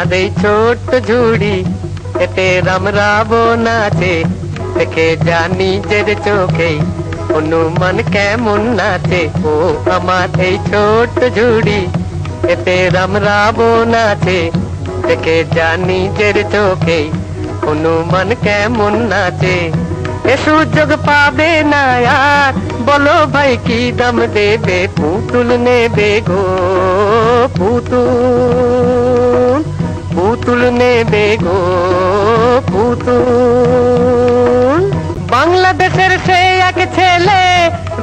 আমার এই ছোট্ট ঝুড়ি এতে রামরাবো নাচে, দেখে যা নিজের চোখেই অনুমান কেমন নাচে। ও আমার এই ছোট্ট ঝুড়ি এতে রামরাবো নাচে, দেখে যা নিজের চোখেই অনুমান কেমন নাচে। এ সুযোগ পাবে না আর, বলো ভাই কি দাম দেবে? পুতুল নেবে গো পুতুল, পুতুল নেবে গো পুতুল। বাংলাদেশের সে এক ছেলে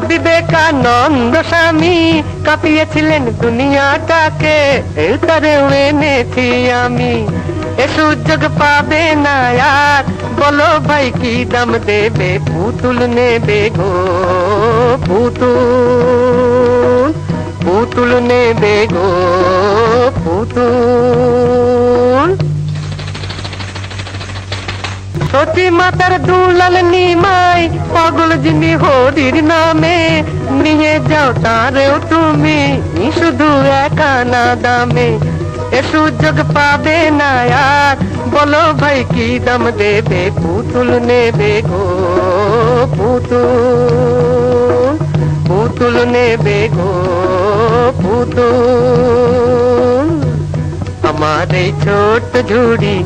বিবেকানন্দ স্বামী, কাঁপিয়েছিলেন দুনিয়াটাকে, তারেও এনেছি আমি। এ সুযোগ পাবে না আর, বলো ভাই কি দাম দেবে? পুতুল নেবে গো পুতুল, পুতুল নেবে গো পুতুল। সতী মাতার দুলাল নিমাই, পাগল যিনি হরির নামে, নিয়ে যাও তারেও তুমি শুধু একা না দামে। এ সুযোগ পাবে না আর, বলো ভাই কি দাম দেবে? পুতুল নেবে গো পুতুল, পুতুল নেবে গো পুতুল। আমার এই ছোট্ট ঝুড়ি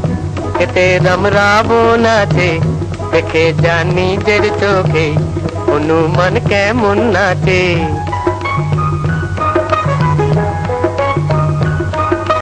এতে রামরাবো নাচে, দেখে যা নিজের চোখে অনুমান কেমন নাচে।